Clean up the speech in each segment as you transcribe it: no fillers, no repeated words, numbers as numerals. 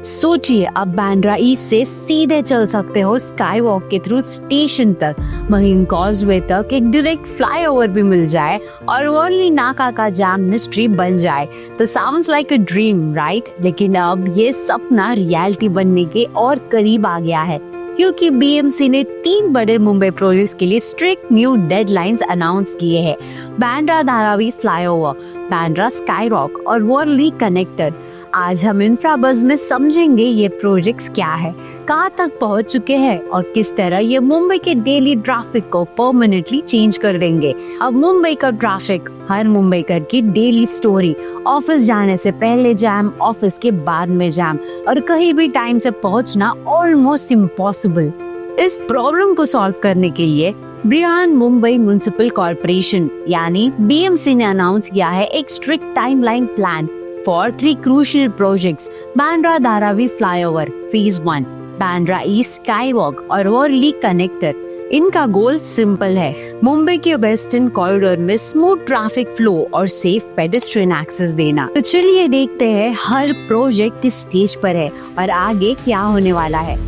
सोचिए, अब बांद्रा ईस्ट से सीधे चल सकते हो स्काई वॉक के थ्रू स्टेशन तक, महिम कॉजवे तक एक डायरेक्ट फ्लाईओवर भी मिल जाए और वर्ली नाका का जाम मिस्ट्री बन जाए तो sounds like a dream, right? लेकिन अब ये सपना रियलिटी बनने के और करीब आ गया है, क्योंकि बीएमसी ने 3 बड़े मुंबई प्रोजेक्ट्स के लिए स्ट्रिक्ट न्यू डेडलाइंस अनाउंस किए हैं। Bandra Dharavi flyover, Bandra sky rock और वर्ली कनेक्टर। आज हम इंफ्राबज़ में समझेंगे ये प्रोजेक्ट्स क्या है, कहाँ तक पहुँच चुके हैं और किस तरह ये मुंबई के डेली ट्रैफिक को परमानेंटली चेंज कर देंगे। अब मुंबई का ट्रैफिक, हर मुंबईकर की डेली स्टोरी, ऑफिस जाने से पहले जैम, ऑफिस के बाद में जैम और कहीं भी टाइम से पहुंचना ऑलमोस्ट इम्पॉसिबल। इस प्रॉब्लम को सॉल्व करने के लिए ब्रिहान मुंबई म्युनिसिपल कॉर्पोरेशन यानी बीएमसी ने अनाउंस किया है एक strict timeline plan for 3 crucial projects: Bandra Dharavi flyover phase 1, Bandra east sky walk और वर्ली कनेक्टर। इनका गोल सिंपल है, मुंबई के वेस्टर्न कॉरिडोर में स्मूथ ट्रैफिक फ्लो और सेफ पेडेस्ट्रियन एक्सेस देना। तो चलिए देखते हैं हर प्रोजेक्ट किस स्टेज पर है और आगे क्या होने वाला है।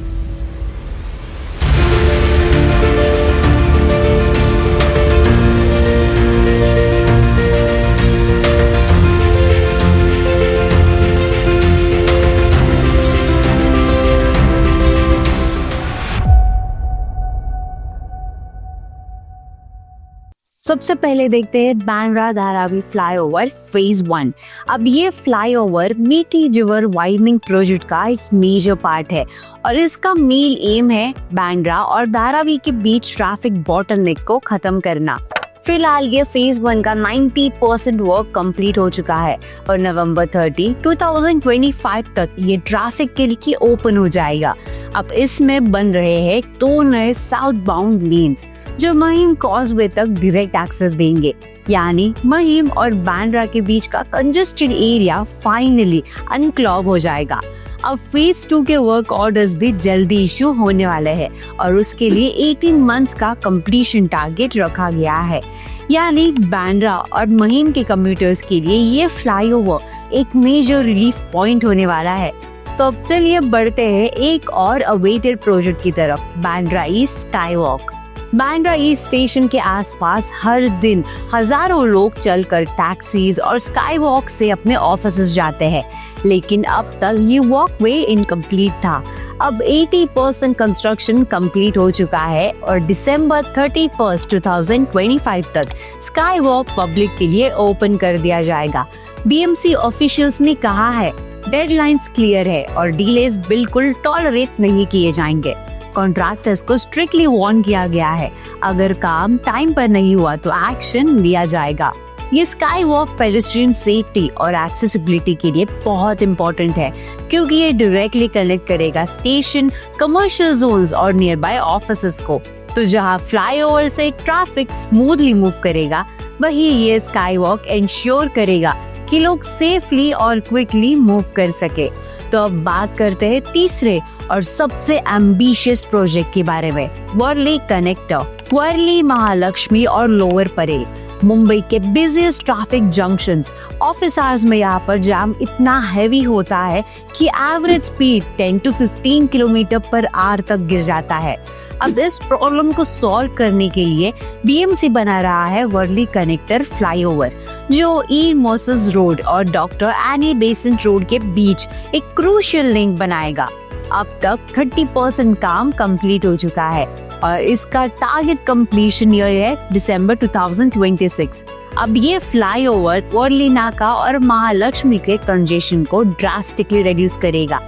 सबसे पहले देखते हैं बांद्रा धारावी फ्लाईओवर फेज 1। अब ये फ्लाईओवर मीठी रिवर वाइडनिंग प्रोजेक्ट का एक मेजर पार्ट है और इसका मेन एम है बांद्रा और धारावी के बीच ट्रैफिक बॉटलनेक को खत्म करना। फिलहाल ये फेज 1 का 90% वर्क कंप्लीट हो चुका है और नवंबर 30, 2025 तक ये ट्रैफिक के लिए ओपन हो जाएगा। अब इसमें बन रहे हैं 2 नए साउथ बाउंड लेन्स जो महिम कॉजवे तक डायरेक्ट एक्सेस देंगे, यानी महिम और बांद्रा के बीच का कंजेस्टेड एरिया फाइनली अनक्लॉग हो जाएगा। अब फेज 2 के वर्क ऑर्डर्स भी जल्दी इशू होने वाले हैं और उसके लिए 18 मंथ्स का कंप्लीशन टारगेट रखा गया है, यानी बांद्रा और महिम के कम्यूटर्स के लिए ये फ्लाईओवर एक मेजर रिलीफ पॉइंट होने वाला है। तो अब चलिए बढ़ते हैं एक और अवेटेड प्रोजेक्ट की तरफ, Bandra east sky walk. Bandra east station के आसपास हर दिन हजारों लोग चलकर टैक्सीज और स्काई वॉक से अपने ऑफिसेज जाते हैं, लेकिन अब तक ये वॉकवे इनकम्प्लीट था। अब 80% कंस्ट्रक्शन कंप्लीट हो चुका है और दिसंबर 31, 2025 तक स्काई वॉक पब्लिक के लिए ओपन कर दिया जाएगा। बीएमसी ऑफिशियल्स ने कहा है डेडलाइंस क्लियर है और डिलेज बिल्कुल टॉलरेट नहीं किए जाएंगे। कॉन्ट्रैक्टर्स को स्ट्रिक्टली वार्न किया गया है, अगर काम टाइम पर नहीं हुआ तो एक्शन लिया जाएगा। ये स्काई वॉक पेडेस्ट्रियन सेफ्टी और एक्सेसिबिलिटी के लिए बहुत इंपॉर्टेंट है, क्योंकि ये डायरेक्टली कनेक्ट करेगा स्टेशन, कमर्शियल जोन्स और नियर बाय ऑफिसेस को। तो जहां फ्लाईओवर से ट्रैफिक स्मूथली मूव करेगा, वही ये स्काई वॉक इंश्योर करेगा कि लोग सेफली और क्विकली मूव कर सके। तो अब बात करते हैं तीसरे और सबसे एम्बिशियस प्रोजेक्ट के बारे में, वर्ली कनेक्टर। वर्ली, महालक्ष्मी और लोअर परेल मुंबई के busiest traffic junctions. Office hours में यहाँ पर जाम इतना हैवी होता है कि average speed 10 to 15 kilometre per hour तक गिर जाता है। अब इस प्रॉब्लम को सॉल्व करने के लिए बीएमसी बना रहा है वर्ली कनेक्टर फ्लाईओवर, जो ई मोसेस रोड और डॉक्टर एनी बेसेंट रोड के बीच एक क्रूशियल लिंक बनाएगा। अब तक 30% काम कंप्लीट हो चुका है और इसका टारगेट कंप्लीशन ईयर है दिसंबर 2026। अब ये फ्लाईओवर वर्ली नाका और महालक्ष्मी के कंजेशन को ड्रास्टिकली रिड्यूस करेगा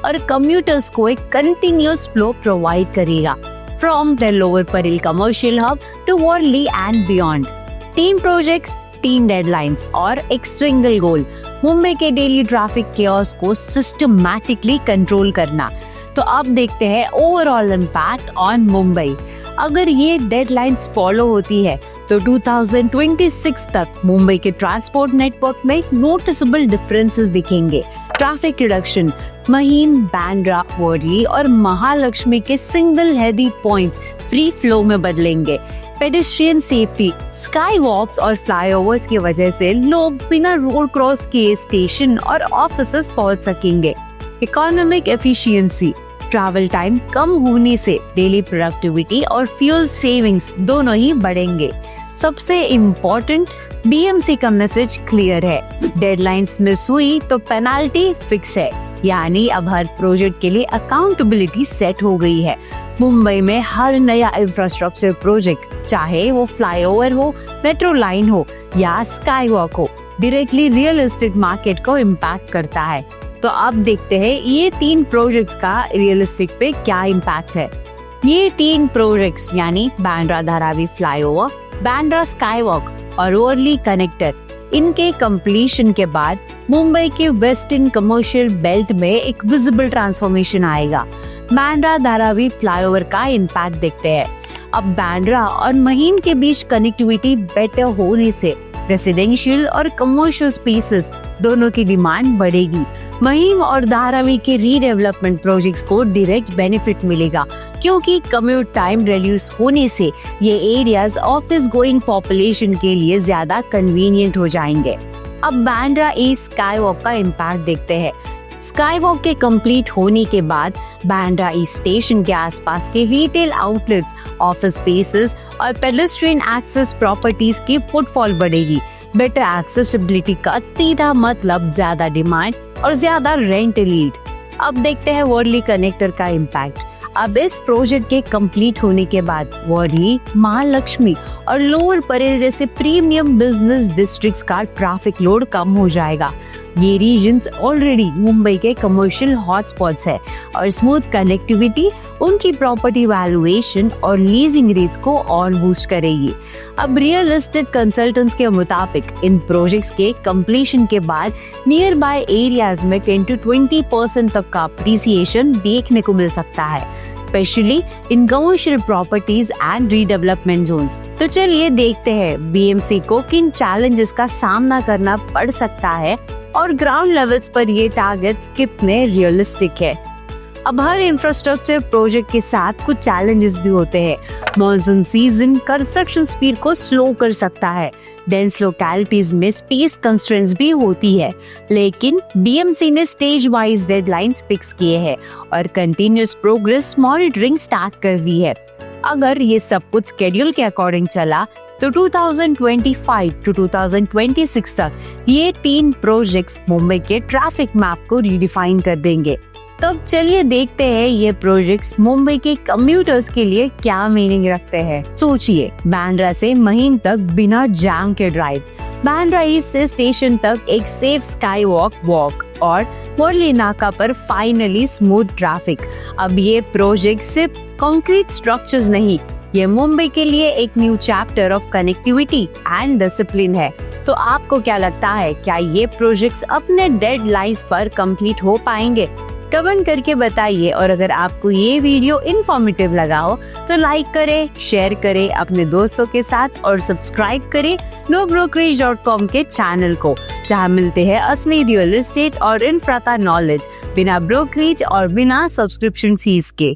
और कम्यूटर्स को एक कंटिन्यूअस फ्लो प्रोवाइड करेगा from the lower Parel commercial hub to Worli and beyond. 3 projects, 3 deadlines और एक सिंगल गोल, मुंबई के डेली ट्रैफिक केओस को सिस्टमैटिकली कंट्रोल करना। तो अब देखते हैं ओवरऑल इम्पैक्ट ऑन मुंबई। अगर ये डेडलाइंस फॉलो होती है तो 2026 तक मुंबई के ट्रांसपोर्ट नेटवर्क में नोटिसेबल डिफरेंसेस दिखेंगे। ट्रैफिक रिडक्शन, महिम, बांद्रा, वर्ली और महालक्ष्मी के single Heidi points free flow में बदलेंगे। पेडेस्ट्रियन सेफ्टी, स्काई वॉक्स और फ्लाईओवर्स की वजह से लोग बिना रोड क्रॉस किए स्टेशन और ऑफिसेस पहुंच सकेंगे। इकोनॉमिक एफिशिएंसी, ट्रैवल टाइम कम होने से डेली प्रोडक्टिविटी और फ्यूल सेविंग्स दोनों ही बढ़ेंगे। सबसे इम्पोर्टेंट, बीएमसी का मैसेज क्लियर है, डेडलाइंस मिस हुई तो पेनाल्टी फिक्स है, यानी अब हर प्रोजेक्ट के लिए अकाउंटेबिलिटी सेट हो गई है। मुंबई में हर नया इंफ्रास्ट्रक्चर प्रोजेक्ट, चाहे वो फ्लाईओवर हो, मेट्रो लाइन हो या स्काई वॉक हो, डायरेक्टली रियल एस्टेट मार्केट को इम्पैक्ट करता है। तो अब देखते हैं ये 3 प्रोजेक्ट्स का रियल एस्टेट पे क्या इम्पैक्ट है। ये 3 प्रोजेक्ट्स यानी Bandra Dharavi flyover, Bandra sky walk और वर्ली कनेक्टर, इनके कंप्लीशन के बाद मुंबई के वेस्टर्न कमर्शियल बेल्ट में एक विजिबल ट्रांसफॉर्मेशन आएगा। बांद्रा धारावी फ्लाईओवर का इम्पैक्ट देखते हैं। अब बांद्रा और महिम के बीच कनेक्टिविटी बेटर होने से रेसिडेंशियल और कमर्शियल स्पेसेस दोनों की डिमांड बढ़ेगी। महिम और धारावी के रीडेवलपमेंट प्रोजेक्ट्स को डायरेक्ट बेनिफिट मिलेगा, क्योंकि कम्यूट टाइम रिड्यूस होने से ये एरियाज ऑफिस गोइंग पॉपुलेशन के लिए ज्यादा कन्वीनियंट हो जाएंगे। अब बांद्रा ईस्ट स्काई वॉक का इम्पैक्ट देखते हैं। स्काई वॉक के कंप्लीट होने के बाद बांद्रा ईस्ट स्टेशन के आसपास के रिटेल आउटलेट्स, ऑफिस स्पेसेस और पेडेस्ट्रियन एक्सेस प्रॉपर्टीज की फुटफॉल बढ़ेगी। बेटर एक्सेसिबिलिटी का सीधा मतलब ज्यादा डिमांड और ज्यादा रेंट लीड। अब देखते हैं वर्ली कनेक्टर का इम्पैक्ट। अब इस प्रोजेक्ट के कंप्लीट होने के बाद वर्ली, महालक्ष्मी और लोअर परेल जैसे प्रीमियम बिजनेस डिस्ट्रिक्ट्स का ट्रैफिक लोड कम हो जाएगा। ये रीजन्स ऑलरेडी मुंबई के कमर्शियल हॉटस्पॉट्स है और स्मूथ कनेक्टिविटी उनकी प्रॉपर्टी वैल्यूएशन और लीजिंग रेट्स को और बूस्ट करेगी। अब रियल एस्टेट कंसल्टेंट्स के मुताबिक इन प्रोजेक्ट्स के कंप्लीशन के बाद नियर बाय एरियाज में 10 to 20% तक का अप्रिसिएशन देखने को मिल सकता है, specially in commercial properties and redevelopment zones. तो चलिए देखते हैं बीएमसी को किन चैलेंजेस का सामना करना पड़ सकता है और ग्राउंड लेवल्स पर ये टारगेट्स कितने रियलिस्टिक है। अब हर इंफ्रास्ट्रक्चर प्रोजेक्ट के साथ कुछ चैलेंजेस भी होते हैं। मॉनसून सीजन कंस्ट्रक्शन स्पीड को स्लो कर सकता है, डेंस लोकेलिटीज में स्पेस कंस्ट्रेंट्स भी होती है, लेकिन बीएमसी ने स्टेज वाइज डेडलाइंस फिक्स किए हैं और कंटिन्यूअस प्रोग्रेस मॉनिटरिंग स्टार्ट कर दी है। अगर ये सब कुछ शेड्यूल के अकॉर्डिंग चला तो 2025 to 2026 तक ये 3 प्रोजेक्ट्स मुंबई के ट्रैफिक मैप को रीडिफाइन कर देंगे। तब चलिए देखते हैं ये प्रोजेक्ट्स मुंबई के कम्यूटर्स के लिए क्या मीनिंग रखते हैं। सोचिए, बांद्रा से महिम तक बिना जाम के ड्राइव, बांद्रा ईस्ट से स्टेशन तक एक सेफ स्काई वॉक और वर्ली नाका पर फाइनली स्मूथ ट्रैफिक। अब ये प्रोजेक्ट सिर्फ कंक्रीट स्ट्रक्चर्स नहीं, ये मुंबई के लिए एक new chapter of connectivity and discipline है। तो आपको क्या लगता है, क्या ये प्रोजेक्ट्स अपने डेडलाइंस पर कंप्लीट हो पाएंगे? कमेंट करके बताइए। और अगर आपको ये वीडियो इन्फॉर्मेटिव लगा हो तो लाइक करें, शेयर करें अपने दोस्तों के साथ और सब्सक्राइब करें nobrokerage.com के चैनल को, जहां मिलते हैं असली रियल एस्टेट और इंफ्रा का नॉलेज बिना ब्रोकरेज और बिना सब्सक्रिप्शन फीस के।